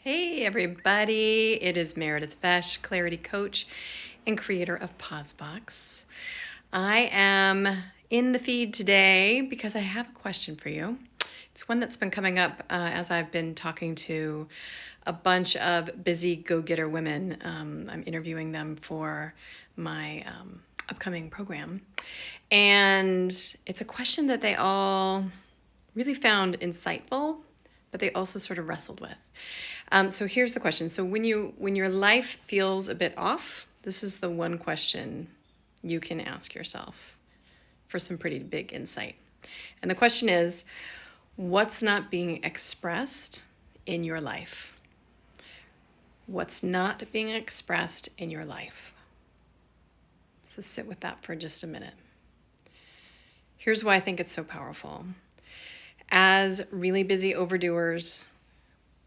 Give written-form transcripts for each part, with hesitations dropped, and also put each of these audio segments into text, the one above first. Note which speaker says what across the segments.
Speaker 1: Hey everybody, it is Meredith Fesh, clarity coach and creator of PauseBox. I am in the feed today because I have a question for you. It's one that's been coming up as I've been talking to a bunch of busy go-getter women. I'm interviewing them for my upcoming program. And it's a question that they all really found insightful, but they also sort of wrestled with. So here's the question. So when your life feels a bit off, this is the one question you can ask yourself for some pretty big insight. And the question is, what's not being expressed in your life? What's not being expressed in your life? So sit with that for just a minute. Here's why I think it's so powerful. As really busy overdoers,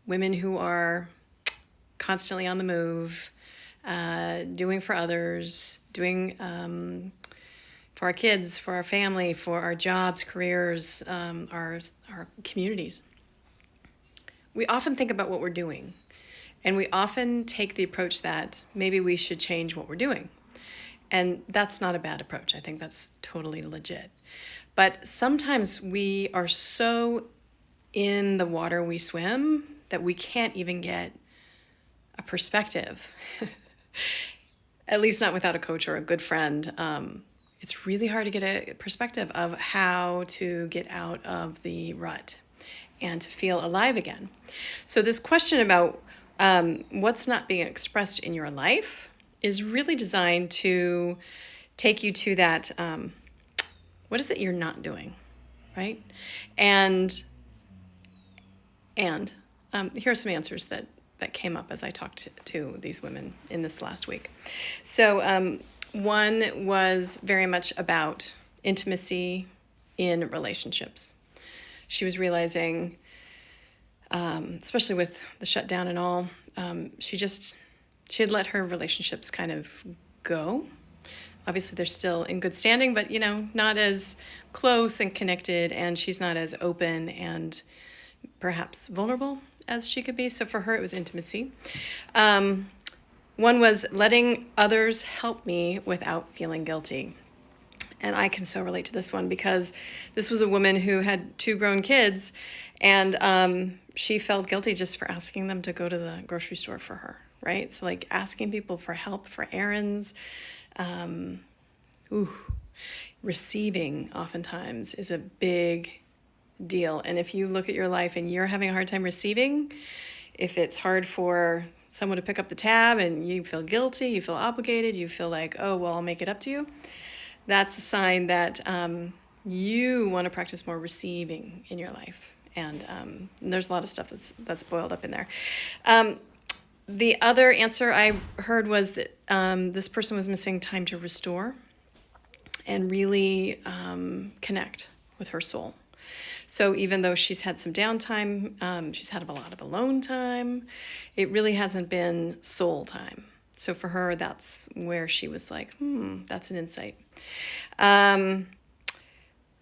Speaker 1: women who are constantly on the move, doing for others, doing for our kids, for our family, for our jobs, careers, our communities. We often think about what we're doing, and we often take the approach that maybe we should change what we're doing. And that's not a bad approach. I think that's totally legit. But sometimes we are so in the water we swim that we can't even get a perspective, at least not without a coach or a good friend. It's really hard to get a perspective of how to get out of the rut and to feel alive again. So this question about what's not being expressed in your life is really designed to take you to that, what is it you're not doing, right? And here are some answers that came up as I talked to these women in this last week. So one was very much about intimacy in relationships. She was realizing, especially with the shutdown and all, she had let her relationships kind of go. Obviously, they're still in good standing, but, not as close and connected, and she's not as open and perhaps vulnerable as she could be. So for her, it was intimacy. One was letting others help me without feeling guilty. And I can so relate to this one because this was a woman who had 2 grown kids, and she felt guilty just for asking them to go to the grocery store for her, right? So like asking people for help for errands, receiving oftentimes is a big deal. And if you look at your life and you're having a hard time receiving, if it's hard for someone to pick up the tab and you feel guilty, you feel obligated, you feel like, oh, well, I'll make it up to you, that's a sign that you want to practice more receiving in your life. And there's a lot of stuff that's boiled up in there. The other answer I heard was that this person was missing time to restore and really connect with her soul. So even though she's had some downtime, she's had a lot of alone time, it really hasn't been soul time. So for her, that's where she was like, that's an insight.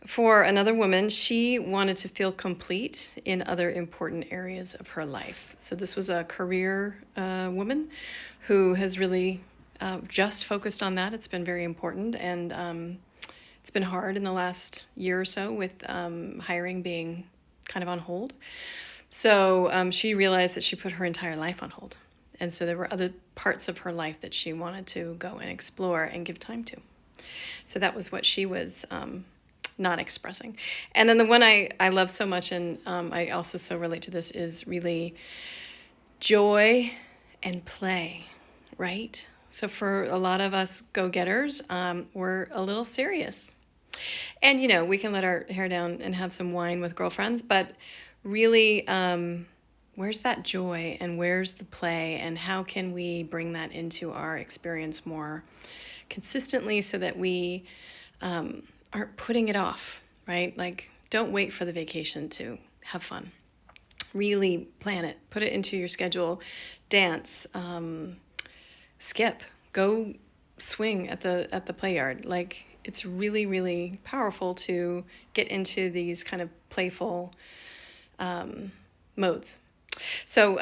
Speaker 1: For another woman, she wanted to feel complete in other important areas of her life. So this was a career woman who has really just focused on that. It's been very important, and it's been hard in the last year or so with hiring being kind of on hold. So she realized that she put her entire life on hold. And so there were other parts of her life that she wanted to go and explore and give time to. So that was what she was not expressing. And then the one I love so much, and I also so relate to this, is really joy and play, right? So for a lot of us go-getters, we're a little serious. And, we can let our hair down and have some wine with girlfriends, but really, where's that joy and where's the play, and how can we bring that into our experience more consistently so that we aren't putting it off, right? Like, don't wait for the vacation to have fun. Really plan it, put it into your schedule, dance, skip, go swing at the play yard. Like, it's really, really powerful to get into these kind of playful modes. So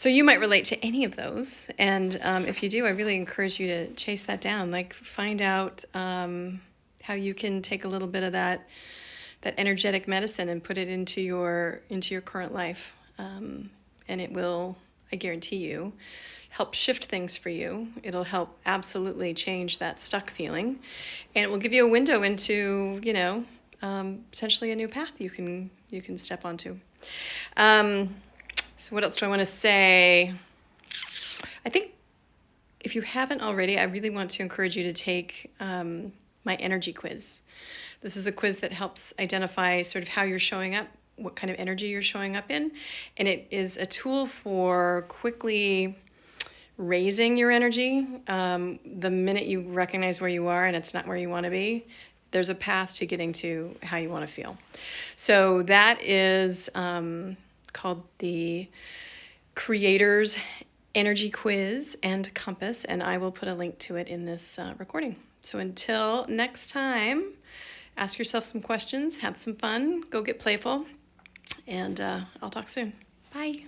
Speaker 1: you might relate to any of those, and if you do, I really encourage you to chase that down. Like, find out how you can take a little bit of that energetic medicine and put it into your current life, and it will, I guarantee you, help shift things for you. It'll help absolutely change that stuck feeling, and it will give you a window into, potentially a new path you can step onto. So what else do I want to say? I think if you haven't already, I really want to encourage you to take my energy quiz. This is a quiz that helps identify sort of how you're showing up, what kind of energy you're showing up in, and it is a tool for quickly raising your energy. The minute you recognize where you are and it's not where you want to be, there's a path to getting to how you want to feel. So that is called the Creator's Energy Quiz and Compass, and I will put a link to it in this recording. So until next time, ask yourself some questions, have some fun, go get playful, and I'll talk soon. Bye.